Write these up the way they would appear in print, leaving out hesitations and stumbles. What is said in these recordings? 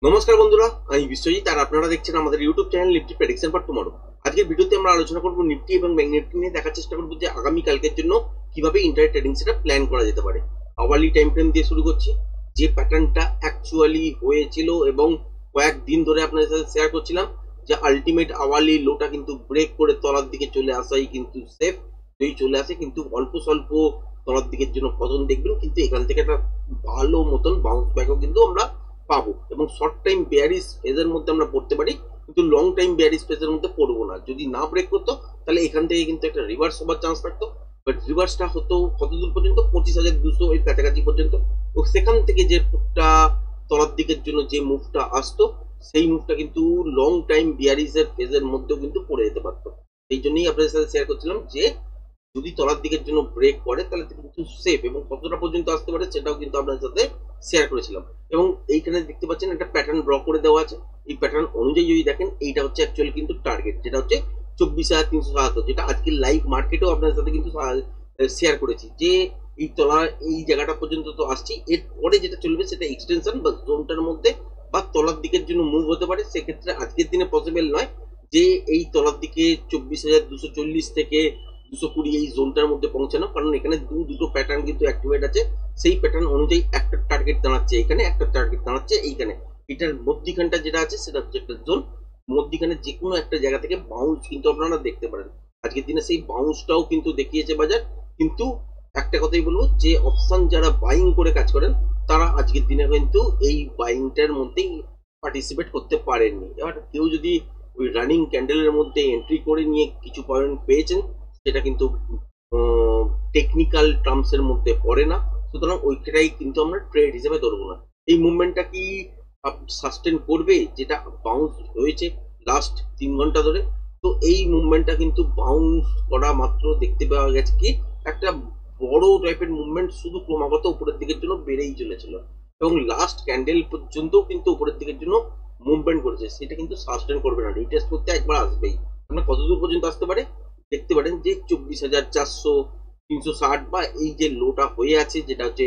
নমস্কার বন্ধুরা, আমি বিশ্বজিৎ আর আপনারা দেখছেন আমাদের YouTube channel Nifty prediction for tomorrow. আজকের ভিডিওতে আমরা আলোচনা করব নিফটি এবং ব্যাংক নিফটি নিয়ে। দেখার চেষ্টা করব যে আগামী কালকের জন্য কিভাবে ইন্টারডে ট্রেডিং সেটা প্ল্যান করা যেতে পারে। আওয়ারলি টাইম ফ্রেম দিয়ে শুরু করছি। যে প্যাটার্নটা অ্যাকচুয়ালি হয়েছিল এবং কয়েকদিন ধরে আপনাদের সাথে শেয়ার করছিলাম যে আলটিমেট আওয়ারলি লোটা কিন্তু ব্রেক করে তলার দিকে চলে আসাই কিন্তু সেফ। যদি চলে আসে কিন্তু অল্প স্বল্প তলার দিকের জন্য পতন দেখবেন, কিন্তু এখান থেকে একটা ভালো মতন বাউন্স ব্যাকও কিন্তু আমরা পাবো এবং শর্ট টাইম বেয়ারিশ ফেজের মধ্যে আমরা পড়তে পারি, কিন্তু লং টাইম বেয়ারিশ ফেজের মধ্যে পড়বো না। যদি না ব্রেক করতো তাহলে এখান থেকে কিন্তু একটা রিভার্স হবার চান্স থাকতো, বাট রিভার্সটা হতো কতদূর পর্যন্ত, 25,200 এর কাছাকাছি পর্যন্ত। ও সেখান থেকে যে মুভটা তলার দিকের জন্য যে মুভটা আসতো, সেই মুভটা কিন্তু লং টাইম বিয়ারিশের ফেজের মধ্যেও কিন্তু পড়ে যেতে পারতো। এই জন্যই আপনাদের সাথে শেয়ার করছিলাম যে যদি তলার দিকের জন্য ব্রেক করে তাহলে কিন্তু সেফ, এবং কতটা পর্যন্ত আসতে পারে সেটাও কিন্তু আপনাদের সাথে শেয়ার করেছিলাম। এবং এইখানে দেখতে পাচ্ছেন একটা প্যাটার্ন ড্র করে দেওয়া আছে। এই প্যাটার্ন অনুযায়ী যদি দেখেন, এইটা হচ্ছে অ্যাকচুয়ালি কিন্তু টার্গেট, যেটা হচ্ছে 24,377, যেটা আজকে লাইভ মার্কেটেও আপনাদের সাথে কিন্তু শেয়ার করেছি যে এই তলা এই জায়গাটা পর্যন্ত তো আসছি, এরপরে যেটা চলবে সেটা এক্সটেনশন বা জোনটার মধ্যে বা তলার দিকের জন্য মুভ হতে পারে। সেক্ষেত্রে আজকের দিনে পসিবল নয় যে এই তলার দিকে 24,240 থেকে 220 এই জোনটার মধ্যে পৌঁছানো, কারণ এখানে দুটো প্যাটার্ন কিন্তু অ্যাক্টিভেট আছে। সেই প্যাটার্ন অনুযায়ী একটা টার্গেট দাঁড়াচ্ছে এখানে, একটা টার্গেট দাঁড়াচ্ছে এইখানে। এটার মধ্যিখানটা যেটা আছে সেটা হচ্ছে একটা জোন। মধ্যিখানে যে কোনো একটা জায়গা থেকে বাউন্স কিন্তু আপনারা দেখতে পারেন। আজকের দিনে সেই বাউন্সটাও কিন্তু দেখিয়েছে বাজার। কিন্তু একটা কথাই বলবো যে অপশন যারা বাইং করে কাজ করেন তারা আজকের দিনে কিন্তু এই বাইংটার মধ্যেই পার্টিসিপেট করতে পারেননি। এবার কেউ যদি ওই রানিং ক্যান্ডেলের মধ্যে এন্ট্রি করে নিয়ে কিছু পয়েন্ট পেয়েছেন, সেটা কিন্তু টেকনিক্যাল টার্মস এর মধ্যে পড়ে না, সুতরাং ওইটাই কিন্তু আমরা ট্রেড হিসেবে ধরবো না। এই মুভমেন্টটা কি সাস্টেন করবে, যেটা বাউন্স হয়েছে লাস্ট 3 ঘন্টা ধরে? তো এই মুভমেন্টটা কিন্তু বাউন্স করা মাত্র দেখতে পাওয়া গেছে কি একটা বড় টাইপের মুভমেন্ট, শুধু ক্রমাগত উপরের দিকের জন্য বেড়েই চলেছিল এবং লাস্ট ক্যান্ডেল পর্যন্ত কিন্তু উপরের দিকের জন্য মুভমেন্ট করেছে। সেটা কিন্তু সাস্টেন করবে না, রিটেস্ট করতে একবার আসবেই। মানে কতদূর পর্যন্ত আসতে পারে দেখতে পারেন যে 24,400, 360 বা এই যে লোটা হয়ে আছে যেটা হচ্ছে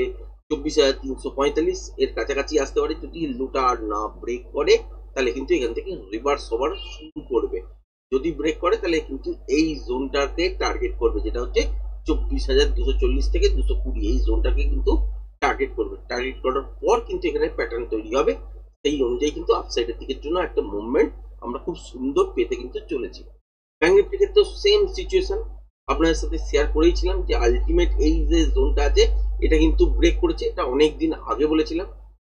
24,345 এর কাছাকাছি আসতে পারে। যদি লোটা আর না ব্রেক করে তাহলে কিন্তু এখান থেকে রিভার্স হবার শুরু করবে। যদি ব্রেক করে তাহলে কিন্তু এই জোনটাকে টার্গেট করবে, যেটা হচ্ছে 24,240 থেকে 220 এই জোনটাকে কিন্তু টার্গেট করবে। টার্গেট করার পর কিন্তু এখানে প্যাটার্ন তৈরি হবে। সেই অনুযায়ী কিন্তু আপসাইডের দিকের জন্য একটা মুভমেন্ট আমরা খুব সুন্দর পেতে কিন্তু চলেছি। ব্যাংক নিফটির ক্ষেত্রেও সেম সিচুয়েশন আপনাদের সাথে শেয়ার করেছিলাম যে আলটিমেট এই যে জোনটা আছে এটা কিন্তু ব্রেক করেছে, এটা অনেক দিন আগে বলেছিলাম।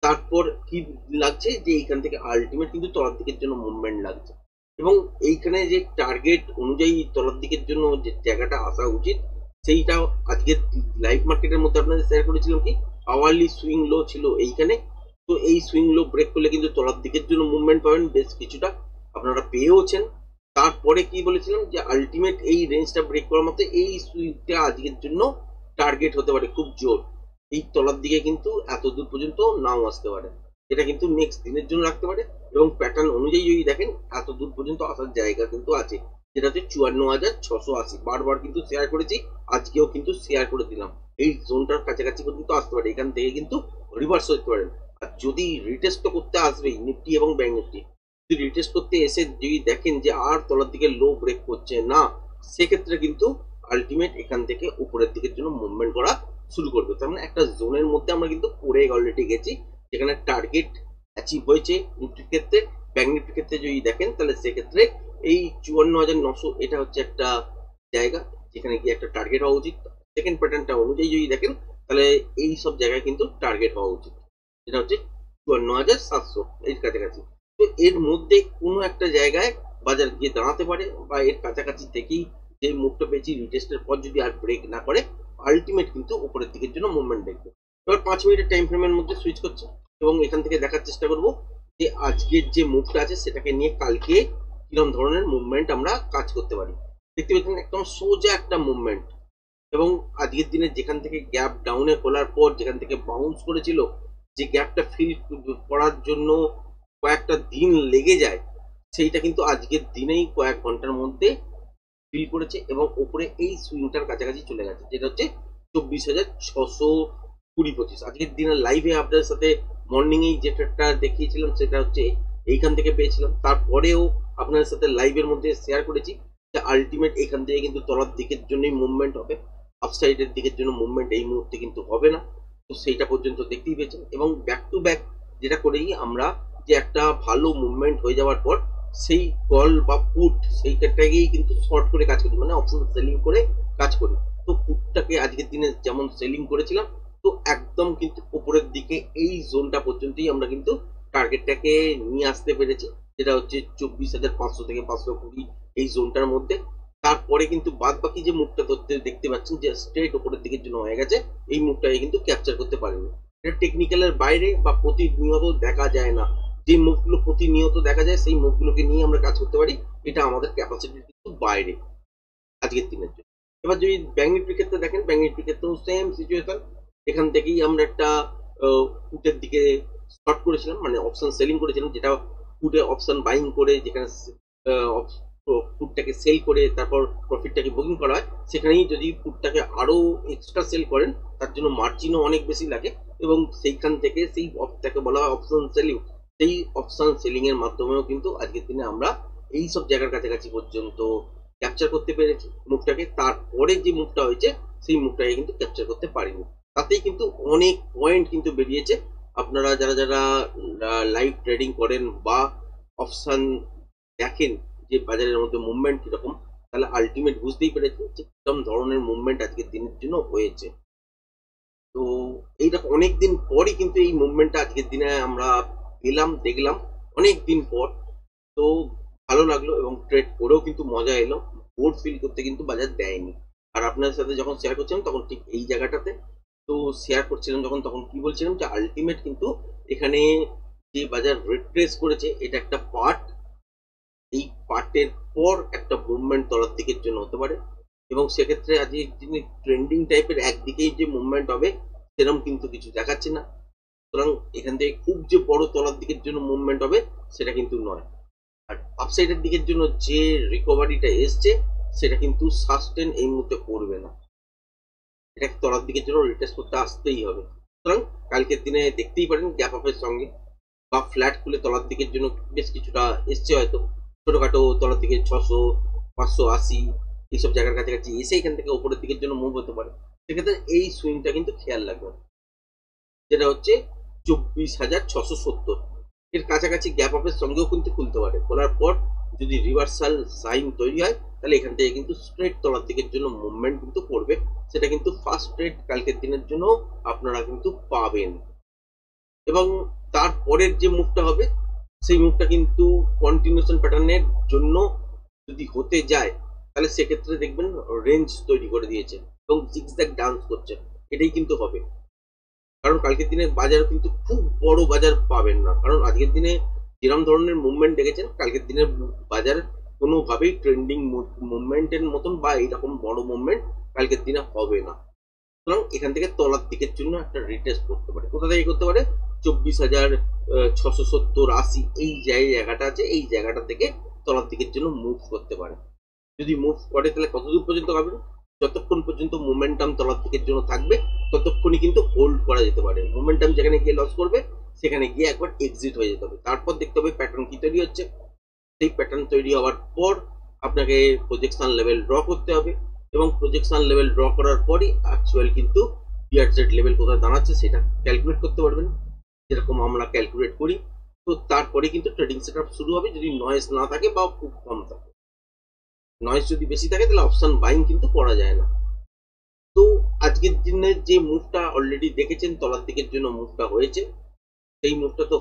তারপর কি লাগছে যে এইখান থেকে আলটিমেট কিন্তু তলার দিকের জন্য মুভমেন্ট লাগছে, এবং এইখানে যে টার্গেট অনুযায়ী তলার দিকের জন্য যে জায়গাটা আসা উচিত সেইটা আজকে লাইভ মার্কেটের মধ্যে আপনাদের শেয়ার করেছিলাম কি আওয়ারলি সুইং লো ছিল এইখানে। তো এই সুইং লো ব্রেক করলে কিন্তু তলার দিকের জন্য মুভমেন্ট পাবেন বেশ কিছুটা, আপনারা পেয়েওছেন। তারপরে কি বলেছিলাম যে আলটিমেট এই রেঞ্জটা ব্রেক করার মতো এই সুইংটা আজকের জন্য টার্গেট হতে পারে খুব জোর। এই তলার দিকে কিন্তু এত দূর পর্যন্ত নাও আসতে পারে, এটা কিন্তু নেক্সট দিনের জন্য রাখতে পারে। এবং প্যাটার্ন অনুযায়ী যদি দেখেন এত দূর পর্যন্ত আসার জায়গা কিন্তু আছে, যেটা হচ্ছে 54,680। বারবার কিন্তু শেয়ার করেছি, আজকেও কিন্তু শেয়ার করে দিলাম। এই জোনটার কাছাকাছি পর্যন্ত আসতে পারে, এখান থেকে কিন্তু রিভার্স হতে পারেন। আর যদি রিটেস্ট তো করতে আসবেই নিফটি এবং ব্যাংক নিফটি, যদি রিটেস্ট করতে এসে যদি দেখেন যে আর তলার দিকে লো ব্রেক করছে না, সেক্ষেত্রে কিন্তু আলটিমেট এখান থেকে উপরের দিকের জন্য মুভমেন্ট করা শুরু করবে। তার মানে একটা জোনের মধ্যে আমরা কিন্তু পড়ে অলরেডি গেছি, যেখানে টার্গেট অ্যাচিভ হয়েছে নিফটির ক্ষেত্রে। ব্যাংক নিফটির ক্ষেত্রে যদি দেখেন তাহলে সেক্ষেত্রে এই 54,900 এটা হচ্ছে একটা জায়গা যেখানে কি একটা টার্গেট হওয়া উচিত। সেকেন্ড প্যাটার্নটা অনুযায়ী যদি দেখেন তাহলে এই সব জায়গায় কিন্তু টার্গেট হওয়া উচিত, যেটা হচ্ছে 54,700 এর কাছাকাছি। তো এর মধ্যে কোনো একটা জায়গায় বাজার গিয়ে দাঁড়াতে পারে, বা এর কাছাকাছি থেকেই যে মুভটা পেয়েছি রিটেস্টের পর যদি আর ব্রেক না করে আলটিমেট কিন্তু উপরের দিকের জন্য মুভমেন্ট দেখবে। এবার 5 মিনিটের টাইম ফ্রেমের মধ্যে সুইচ করছে এবং এখান থেকে দেখার চেষ্টা করব যে আজকের যে মুভটা আছে সেটাকে নিয়ে কালকে কিরকম ধরনের মুভমেন্ট আমরা কাজ করতে পারি। দেখতে পাচ্ছেন একদম সোজা একটা মুভমেন্ট, এবং আজকের দিনে যেখান থেকে গ্যাপ ডাউনে খোলার পর যেখান থেকে বাউন্স করেছিল, যে গ্যাপটা ফিল করার জন্য কয়েকটা দিন লেগে যায়, সেইটা কিন্তু আজকের দিনেই কয়েক ঘন্টার মধ্যে ফিল করেছে এবং উপরে এই সুইংটার কাছাকাছি চলে গেছে, যেটা হচ্ছে 24,620-25। আজকের দিনে লাইভে আপনাদের সাথে মর্নিং এই যেটা দেখিয়েছিলাম সেটা হচ্ছে এইখান থেকে পেয়েছিলাম। তারপরেও আপনাদের সাথে লাইভের মধ্যে শেয়ার করেছি যে আলটিমেট এখান থেকে কিন্তু তলার দিকের জন্যই মুভমেন্ট হবে, আপসাইডের দিকের জন্য মুভমেন্ট এই মুহূর্তে কিন্তু হবে না। তো সেইটা পর্যন্ত দেখতেই পেয়েছেন এবং ব্যাক টু ব্যাক যেটা করেই আমরা যে একটা ভালো মুভমেন্ট হয়ে যাওয়ার পর সেই কল বা পুট সেইটাকেই কিন্তু শর্ট করে কাজ করি, মানে অপশন সেলিং করে কাজ করি। তো পুটটাকে আজকের দিনে যেমন সেলিং করেছিলাম, তো একদম কিন্তু উপরের দিকে এই জোনটা পর্যন্তই আমরা কিন্তু টার্গেটটাকে নিয়ে আসতে পেরেছি, যেটা হচ্ছে 24,500 থেকে 520 এই জোনটার মধ্যে। তারপরে কিন্তু বাদ বাকি যে মুভটা ধরতে দেখতে পাচ্ছেন যে স্ট্রেট উপরের দিকের জন্য হয়ে গেছে, এই মুভটাকে কিন্তু ক্যাপচার করতে পারেনি। এটা টেকনিক্যালের বাইরে বা প্রতিনিয়ত দেখা যায় না, যে মুভগুলো প্রতিনিয়ত দেখা যায় সেই মুভগুলোকে নিয়ে আমরা কাজ করতে পারি, এটা আমাদের ক্যাপাসিটির কিন্তু বাইরে আজকের দিনের জন্য। এবার যদি ব্যাংক নিফটির ক্ষেত্রে দেখেন, ব্যাংক নিফটির ক্ষেত্রেও সেম সিচুয়েশন। এখান থেকেই আমরা একটা পুটের দিকে শর্ট করেছিলাম, মানে অপশন সেলিং করেছিলাম, যেটা পুটে অপশন বাইং করে যেখানে পুটটাকে সেল করে তারপর প্রফিটটাকে বুকিং করা হয়, সেখানেই যদি পুটটাকে আরো এক্সট্রা সেল করেন তার জন্য মার্জিনও অনেক বেশি লাগে এবং সেইখান থেকে সেই তাকে বলা হয় অপশন সেলিং। সেই অপশন সেলিং এর মাধ্যমেও কিন্তু আজকের দিনে আমরা এই সব জায়গার কাছাকাছি পর্যন্ত ক্যাপচার করতে পেরেছি মুভটাকে। তারপরে যে মুভটা হয়েছে সেই মুভটাকে কিন্তু ক্যাপচার করতে পারিনি, তাতেই কিন্তু অনেক পয়েন্ট কিন্তু বেরিয়েছে। আপনারা যারা যারা লাইভ ট্রেডিং করেন বা অপশন দেখেন যে বাজারের মধ্যে মুভমেন্ট কিরকম, তাহলে আলটিমেট বুঝতেই পেরেছেন যে কিরকম ধরনের মুভমেন্ট আজকের দিনের জন্য হয়েছে। তো এইটা অনেকদিন পরই কিন্তু এই মুভমেন্টটা আজকের দিনে আমরা পেলাম, দেখলাম অনেক দিন পর। তো ভালো লাগলো এবং ট্রেড করেও কিন্তু মজা এলো, বোর ফিল করতে কিন্তু বাজার দেয়নি। আর আপনার সাথে যখন শেয়ার করছিলাম তখন ঠিক এই জায়গাটাতে তো শেয়ার করছিলাম, যখন তখন কি বলছিলাম যে আলটিমেট কিন্তু এখানে যে বাজার রিট্রেস করেছে এটা একটা পার্ট, এই পার্টের পর একটা মুভমেন্ট তলার দিকের জন্য হতে পারে এবং সেক্ষেত্রে আজকে যিনি ট্রেন্ডিং টাইপের একদিকেই যে মুভমেন্ট হবে সেরকম কিন্তু কিছু দেখাচ্ছে না। সুতরাং এখান থেকে খুব যে বড় তলার দিকের জন্য মুভমেন্ট হবে সেটা কিন্তু নয়। আর আপসাইডের দিকের জন্য যে রিকভারিটা এসছে সেটা কিন্তু সাস্টেন এই মুহূর্তে করবে না, এটাকে তলার দিকের জন্য রিটেস্ট করতে আসতেই হবে। সুতরাং কালকের দিনে দেখতেই পারেন গ্যাপ আপের সঙ্গে বা ফ্ল্যাট খুলে তলার দিকের জন্য বেশ কিছুটা এসছে, হয়তো ছোটখাটো তলার দিকে 600 580 এইসব জায়গার কাছাকাছি এসে এখান থেকে উপরের দিকের জন্য মুভ হতে পারে। সেক্ষেত্রে এই সুইংটা কিন্তু খেয়াল রাখবেন, যেটা হচ্ছে 24,670 এর কাছাকাছি গ্যাপ আপের সঙ্গেও কিন্তু খুলতে পারে। খোলার পর যদি রিভার্সাল সাইন তৈরি হয় তাহলে এখান থেকে কিন্তু স্ট্রেট তলার দিকের জন্য মুভমেন্ট কিন্তু করবে, সেটা কিন্তু ফার্স্ট ট্রেড কালকের দিনের জন্য আপনারা কিন্তু পাবেন। এবং তারপরের যে মুভটা হবে সেই মুভটা কিন্তু কন্টিনিউশন প্যাটার্নের জন্য যদি হতে যায় তাহলে সেক্ষেত্রে দেখবেন রেঞ্জ তৈরি করে দিয়েছে এবং জিগজ্যাগ ডান্স করছে, এটাই কিন্তু হবে। কারণ কালকের দিনে বাজার কিন্তু খুব বড় বাজার পাবেন না, কারণ আজকের দিনে যেরকম ধরনের মুভমেন্ট দেখেছেন কালকের দিনের বাজার কোনোভাবেই ট্রেন্ডিং মুভমেন্টের মতন বা এইরকম বড় মুভমেন্ট কালকের দিনে হবে না। সুতরাং এখান থেকে তলার দিকের জন্য একটা রিটেস্ট করতে পারে, কোথা থেকে করতে পারে 24,670-80 এই জায়গাটা আছে, এই জায়গাটা থেকে তলার দিকের জন্য মুভ করতে পারে। যদি মুভ করে তাহলে কতদূর পর্যন্ত পাবেন, যতক্ষণ পর্যন্ত মোমেন্টাম তলার দিকের জন্য থাকবে ততক্ষণই কিন্তু হোল্ড করা যেতে পারে। মোমেন্টাম যেখানে গিয়ে লস করবে সেখানে গিয়ে একবার এক্সিট হয়ে যেতে হবে, তারপর দেখতে হবে প্যাটার্ন কি তৈরি হচ্ছে। সেই প্যাটার্ন তৈরি হওয়ার পর আপনাকে প্রজেকশন লেভেল ড্র করতে হবে এবং প্রজেকশন লেভেল ড্র করার পরই অ্যাকচুয়াল কিন্তু পিআরজেড লেভেল কোথায় দাঁড়াচ্ছে সেটা ক্যালকুলেট করতে পারবেন, যেরকম আমরা ক্যালকুলেট করি। তো তারপরে কিন্তু ট্রেডিং সেটআপ শুরু হবে যদি নয়েজ না থাকে বা খুব কম থাকে। নয়েজ যদি বেশি থাকে তাহলে অপশন বাইং কিন্তু করা যায় না। তো আজকের দিনে যে মুভটা অলরেডি দেখেছেন তলার দিকের জন্য মুভটা হয়েছে, সেই মুভটা তো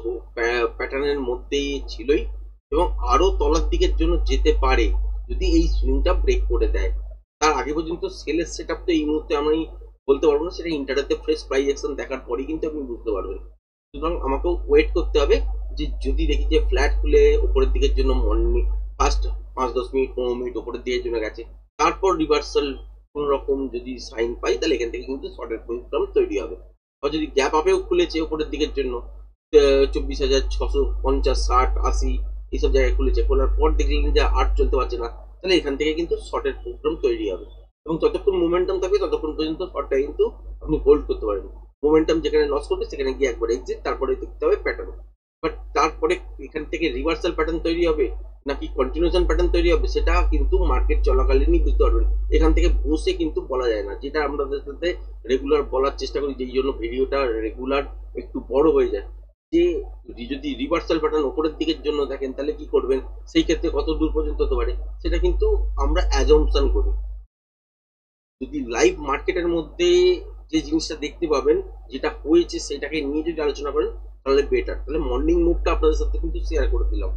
প্যাটার্নের মধ্যেই ছিলই এবং আরো তলার দিকের জন্য যেতে পারে যদি এই সুইংটা ব্রেক করে দেয়। তার আগে পর্যন্ত সেলের সেটআপ তো এই মুহূর্তে আমি বলতে পারবো না, সেটা ইন্টারনেটে ফ্রেশ প্রাইস অ্যাকশন দেখার পরেই কিন্তু আপনি বুঝতে পারবেন। সুতরাং আমাকেও ওয়েট করতে হবে যে যদি দেখি যে ফ্ল্যাট খুলে উপরের দিকের জন্য মর্নিং ফার্স্ট 5-10 মিনিট 15 মিনিট উপরের দিকের জন্য গেছে, তারপর রিভার্সাল কোন রকম যদি সাইন পাই তাহলে এখান থেকে কিন্তু শর্টের পজিশন তৈরি হবে। আর যদি গ্যাপ আপেও খুলেছে উপরের দিকের জন্য 24,650 60 80 এইসব জায়গায় খুলেছে, খোলার পর দেখলেন যে আর চলতে পারছে না, তাহলে এখান থেকে কিন্তু শর্টের প্রোগ্রাম তৈরি হবে এবং যতক্ষণ মোমেন্টাম থাকবে ততক্ষণ পর্যন্ত শর্টটা কিন্তু আপনি হোল্ড করতে পারবেন। মোমেন্টাম যেখানে লস করবে সেখানে গিয়ে একবার এক্সিট, তারপরে দেখতে হবে প্যাটার্ন। বাট তারপরে এখান থেকে রিভার্সাল প্যাটার্ন তৈরি হবে নাকি কন্টিনিউশন প্যাটার্ন তৈরি হবে সেটা কিন্তু মার্কেট চলাকালীনই বুঝতে পারবেন। এখান থেকে বসে কিন্তু বলা যায় না, যেটা আমাদের সাথে রেগুলার বলার চেষ্টা করি, যেই জন্য ভিডিওটা রেগুলার একটু বড় হয়ে যায়। যে যদি রিভার্সাল প্যাটার্ন উপরের দিকের জন্য দেখেন তাহলে কি করবেন, সেই ক্ষেত্রে কত দূর পর্যন্ত হতে পারে সেটা কিন্তু আমরা অ্যাজম্পশন করি। যদি লাইভ মার্কেটের মধ্যে যে জিনিসটা দেখতে পাবেন, যেটা হয়েছে সেটাকে নিয়ে যদি আলোচনা করেন তাহলে বেটার। তাহলে মর্নিং মুভটা আপনাদের সাথে কিন্তু শেয়ার করে দিলাম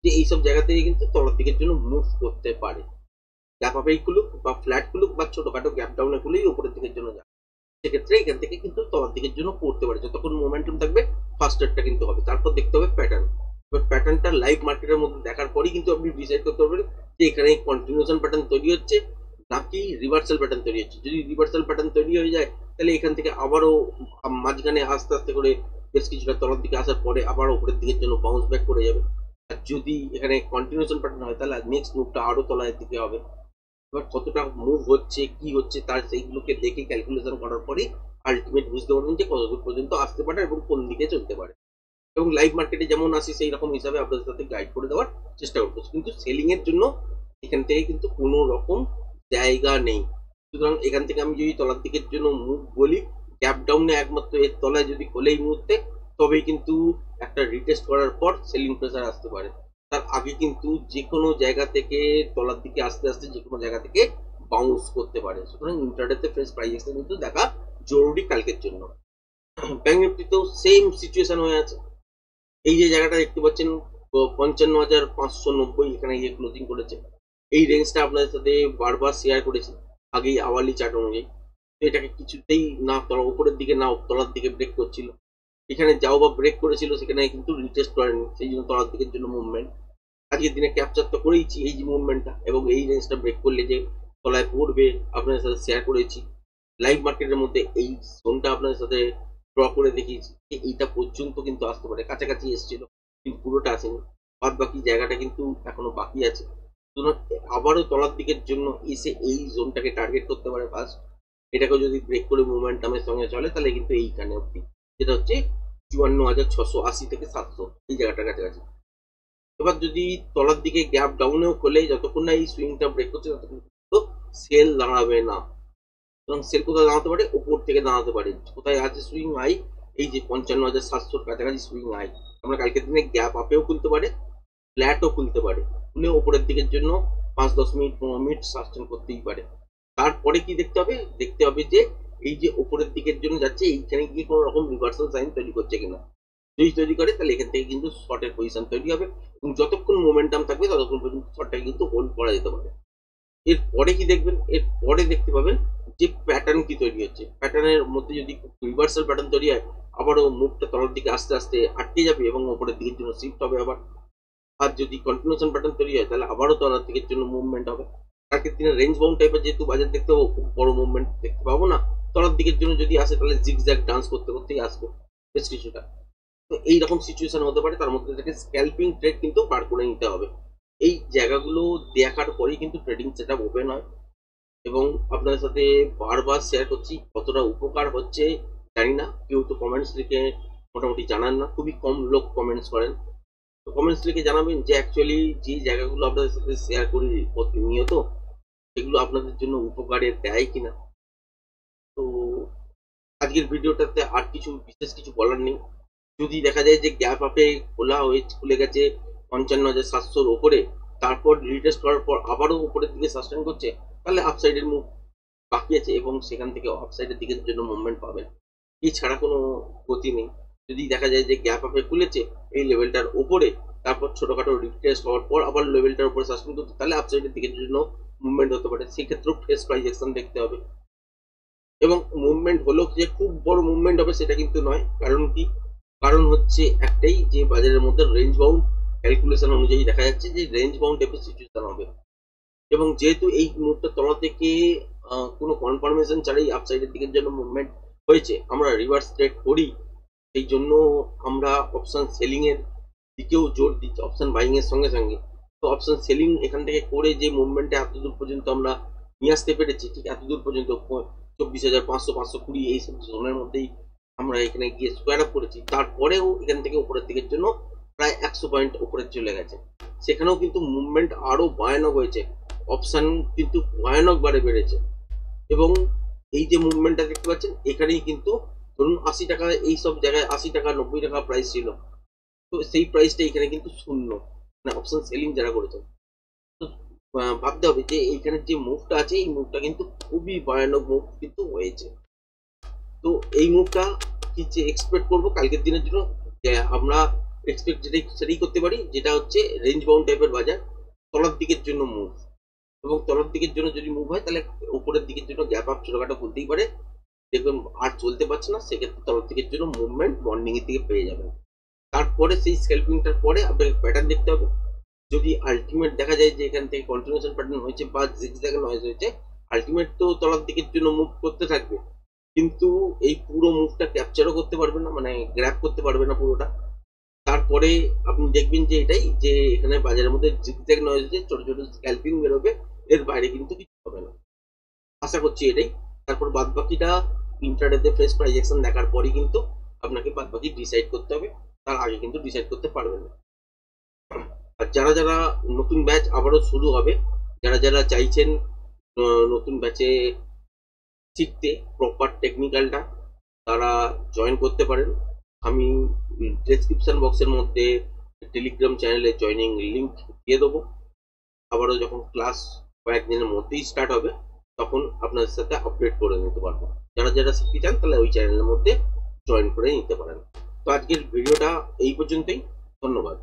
যে এইসব জায়গা থেকে কিন্তু তলার দিকের জন্য মুভ করতে পারে। গ্যাপ আপেই খুলুক বা ফ্ল্যাট খুলুক বা ছোটখাটো গ্যাপ ডাউনে খুলেই উপরের দিকের জন্য যাবে, সেক্ষেত্রে এখান থেকে কিন্তু তলার দিকের জন্য পড়তে পারে। যতক্ষণ মোমেন্টাম থাকবে ফার্স্ট রেটটা কিন্তু হবে, তারপর দেখতে হবে প্যাটার্ন। এবার প্যাটার্নটা লাইভ মার্কেটের মধ্যে দেখার পরই কিন্তু আপনি ডিসাইড করতে পারবেন যে এখানে কন্টিনিউশন প্যাটার্ন তৈরি হচ্ছে নাকি রিভার্সাল প্যাটার্ন তৈরি হচ্ছে। যদি রিভার্সাল প্যাটার্ন তৈরি হয়ে যায় তাহলে এখান থেকে আবারও মাঝখানে আস্তে আস্তে করে বেশ কিছুটা তলার দিকে আসার পরে আবার উপরের দিকের জন্য বাউন্স ব্যাক করে যাবে। আর যদি এখানে কন্টিনিউশন প্যাটার্ন হয় তাহলে নেক্সট মুভটা আরো তলার দিকে হবে। এবার কতটা মুভ হচ্ছে কি হচ্ছে তার সেইগুলোকে দেখে ক্যালকুলেশন করার পরে আলটিমেট বুঝতে পারবেন যে কত দূর পর্যন্ত আসতে পারে এবং কোন দিকে চলতে পারে। এবং লাইভ মার্কেটে যেমন আসি সেই রকম হিসাবে আপনাদের সাথে গাইড করে দেওয়ার চেষ্টা করবো, কিন্তু সেলিং এর জন্য এখান থেকে কিন্তু কোনো রকম জায়গা নেই। সুতরাং এখান থেকে আমি যদি তলার দিকের জন্য মুভ বলি, গ্যাপ ডাউনে একমাত্র এর তলায় যদি খোলে এই মুহূর্তে তবেই কিন্তু একটা রিটেস্ট করার পর সেলিং প্রেসার আসতে পারে। তার আগে কিন্তু যে কোনো জায়গা থেকে তলার দিকে আস্তে আস্তে যে কোনো জায়গা থেকে বাউন্স করতে পারে। সুতরাং ইন্টারডেতে ফ্রেশ প্রাইস কিন্তু দেখা জরুরি কালকের জন্য। ব্যাংক নিফটিতেও সেম সিচুয়েশন হয়ে আছে। এই যে জায়গাটা দেখতে পাচ্ছেন 55,590, এখানে গিয়ে ক্লোজিং করেছে। এই রেঞ্জটা আপনাদের সাথে বারবার শেয়ার করেছি আগেই আওয়ারলি চার্ট অনুযায়ী। তো এটাকে কিছুতেই না উপরের দিকে না তলার দিকে ব্রেক করছিল। এখানে যাও বা ব্রেক করেছিল সেখানে কিন্তু রিটেস্ট করেনি, সেই জন্য তলার দিকের জন্য মুভমেন্ট। আজকের দিনে ক্যাপচার তো করেইছি এই যে মুভমেন্টটা, এবং এই রেঞ্জটা ব্রেক করলে যে তলায় পড়বে আপনাদের সাথে শেয়ার করেছি। লাইভ মার্কেটের মধ্যে এই জোনটা আপনাদের সাথে ড্র করে দেখিয়েছি, এইটা পর্যন্ত কিন্তু আসতে পারে, কাছাকাছি এসেছিল কিন্তু পুরোটা আসেনি, বাদ বাকি জায়গাটা কিন্তু এখনো বাকি আছে। আবারও তলার দিকের জন্য এসে এই জোনটাকে টার্গেট করতে পারে ফার্স্ট। এটাকে যদি ব্রেক করে মোমেন্টামের সঙ্গে চলে তাহলে কিন্তু এইখানে অব্দি, যেটা হচ্ছে 54,680 থেকে 700, এই জায়গাটার কাছাকাছি। এবার যদি তলার দিকে গ্যাপ ডাউনেও খোলে, যতক্ষণ না এই সুইংটা ব্রেক করছে ততক্ষণ সেল দাঁড়াবে না। সুতরাং সেল কোথায় দাঁড়াতে পারে, ওপর থেকে দাঁড়াতে পারে। কোথায় আছে সুইং হাই, এই যে 55,700 কাছাকাছি সুইং হাই। আমরা কালকের দিনে গ্যাপ আপেও খুলতে পারে, ফ্ল্যাটও খুলতে পারে, খুলে ওপরের দিকের জন্য 5-10 মিনিট 15 মিনিট সাস্টেন করতেই পারে। তারপরে কি দেখতে হবে, দেখতে হবে যে এই যে ওপরের দিকের জন্য যাচ্ছে এইখানে গিয়ে কোনো রকম রিভার্সাল সাইন তৈরি করছে কিনা। যদি তৈরি করে তাহলে এখান থেকে কিন্তু শর্টের পজিশন তৈরি হবে, এবং যতক্ষণ মোমেন্টাম থাকবে ততক্ষণ পর্যন্ত শর্টটাকে কিন্তু হোল্ড করা যেতে পারে। এরপরে কি দেখবেন, এরপরে দেখতে পাবেন যে প্যাটার্ন কি তৈরি হচ্ছে। প্যাটার্নের মধ্যে যদি রিভার্সাল প্যাটার্ন তৈরি হয় আবারও মুভটা তলার দিকে আস্তে আস্তে আটকে যাবে এবং ওপরের দিকের জন্য শিফট হবে আবার। আর যদি কন্টিনিউশন প্যাটার্ন তৈরি হয় তাহলে আবারও তলার দিকের জন্য মুভমেন্ট হবে। কালকের দিনে রেঞ্জ বাউন্ড টাইপের যেহেতু বাজার দেখতে পাবো, খুব বড় মুভমেন্ট দেখতে পাবো না। তলার দিকের জন্য যদি আসে তাহলে জিগজ্যাগ ডান্স করতে করতেই আসবে বেশ কিছুটা। তো এইরকম সিচুয়েশন হতে পারে, তার মধ্যে থেকে স্ক্যাল্পিং ট্রেড কিন্তু বার করে নিতে হবে। এই জায়গাগুলো দেখার পরেই কিন্তু ট্রেডিং সেটআপ ওপেন হয়, এবং আপনাদের সাথে বারবার শেয়ার করছি। কতটা উপকার হচ্ছে জানি না, কেউ তো কমেন্টস লিখে মোটামুটি জানান না, খুবই কম লোক কমেন্টস করেন। তো কমেন্টস লিখে জানাবেন যে অ্যাকচুয়ালি যে জায়গাগুলো আপনাদের সাথে শেয়ার করি প্রতিনিয়ত সেগুলো আপনাদের জন্য উপকারে দেয় কিনা। তো আজকের ভিডিওটাতে আর কিছু বিশেষ কিছু বলার নেই। যদি দেখা যায় যে গ্যাপ আপে খুলে গেছে 55,700-র ওপরে, তারপর রিটেস্ট করার পর আবারও উপরের দিকে সাস্টেন করছে, তাহলে আপসাইডের মুভ বাকি আছে এবং সেখান থেকে আপসাইডের দিকের জন্য মুভমেন্ট পাবেন। এছাড়া কোনো গতি নেই। যদি দেখা যায় যে গ্যাপ আপে খুলেছে এই লেভেলটার ওপরে, তারপর ছোটখাটো রিটেস্ট হওয়ার পর আবার লেভেলটার উপরে সাস্টেন করছে, তাহলে আপসাইডের দিকের জন্য মুভমেন্ট হতে পারে। সেক্ষেত্রেও ফ্রেশ প্রাইস অ্যাকশন দেখতে হবে, এবং মুভমেন্ট হলেও যে খুব বড় মুভমেন্ট হবে সেটা কিন্তু নয়। কারণ কি, কারণ হচ্ছে একটাই, যে বাজারের মধ্যে রেঞ্জ বাউন্ড ক্যালকুলেশন অনুযায়ী দেখা যাচ্ছে যে রেঞ্জ বাউন্ড টাইপের সিচুয়েশন হবে, এবং যেহেতু এই মুহূর্তে তলা থেকে কোনো কনফার্মেশন ছাড়াই আপসাইডের দিকের জন্য মুভমেন্ট হয়েছে, আমরা রিভার্স ট্রেড করি, সেই জন্য আমরা অপশন সেলিং এর দিকেও জোর দিচ্ছি অপশন বাইং এর সঙ্গে সঙ্গে। তো অপশন সেলিং এখান থেকে করে যে মুভমেন্টে এতদূর পর্যন্ত আমরা নিয়ে আসতে পেরেছি, ঠিক এতদূর পর্যন্ত 24,500, 520 এইসব জোনের মধ্যেই আমরা এখানে গিয়ে স্কোয়ার আপ করেছি, তারপরেও এখান থেকে উপরের দিকের জন্য প্রায় 100 পয়েন্ট উপরে চলে গেছে। সেখানেও কিন্তু মুভমেন্ট আরো ভয়ানক হয়েছে, অপশন কিন্তু ভয়ানকভাবে বেড়েছে। এবং এই যে মুভমেন্টটা দেখতে পাচ্ছেন, এখানেই কিন্তু ধরুন 80 টাকা, এই সব জায়গায় 80 টাকা 90 টাকা প্রাইস ছিল, তো সেই প্রাইসটা এখানে কিন্তু শূন্য, মানে অপশন সেলিং যারা করেছেন। তো ভাবতে হবে যে এইখানে যে মুভটা আছে, এই মুভটা কিন্তু খুবই ভয়ানক মুভ কিন্তু হয়েছে। তো এই মুভটা কি যে এক্সপেক্ট করবো কালকের দিনের জন্য, যে আমরা এক্সপেক্ট সেটাই করতে পারি, যেটা হচ্ছে রেঞ্জ বাউন্ড টাইপের বাজার, তলার দিকের জন্য মুভ। এবং তলার দিকের জন্য যদি মুভ হয়, তাহলে উপরের দিকের জন্য গ্যাপ আপ ছোটখাটো খুলতেই পারে। দেখবেন আর চলতে পারছে না, সেক্ষেত্রে তলার দিকের জন্য মুভমেন্ট মর্নিং এর দিকে পেয়ে যাবেন। তারপরে সেই স্ক্যালপিংটার পরে আপনাকে প্যাটার্ন দেখতে হবে। যদি আলটিমেট দেখা যায় যে এখান থেকে কন্টিনিউশন প্যাটার্ন হয়েছে বা জিগজ্যাগ নয়েজ হয়েছে, আলটিমেট তো তলার দিকের জন্য মুভ করতে থাকবে, কিন্তু এই পুরো মুভটা ক্যাপচারও করতে পারবে না, মানে গ্র্যাব করতে পারবে না পুরোটা। তারপরে আপনি দেখবেন যে এটাই, যে এখানে বাজারের মধ্যে জিগজ্যাগ নয়েজ হচ্ছে, ছোট ছোট স্ক্যালপিং বেরোবে, এর বাইরে কিন্তু কিছু হবে না, আশা করছি এটাই। তারপর বাদ বাকিটা ইন্টারডেতে ফ্রেশ প্রাইস অ্যাকশন দেখার পরই কিন্তু আপনাকে বাদ বাকি ডিসাইড করতে হবে, তার আগে কিন্তু ডিসাইড করতে পারবেন না। আর যারা যারা নতুন ব্যাচ আবারও শুরু হবে, যারা যারা চাইছেন নতুন ব্যাচে শিখতে প্রপার টেকনিক্যালটা, তারা জয়েন করতে পারেন। আমি ডেসক্রিপশন বক্সের মধ্যে টেলিগ্রাম চ্যানেলে জয়নিং লিঙ্ক দিয়ে দেবো। আবারও যখন ক্লাস কয়েকদিনের মধ্যেই স্টার্ট হবে, তখন আপনাদের সাথে আপডেট করে নিতে পারবো। যারা যারা শিখতে চান, তাহলে ওই চ্যানেলের মধ্যে জয়েন করে নিতে পারেন। তো আজকের ভিডিওটা এই পর্যন্তই, ধন্যবাদ।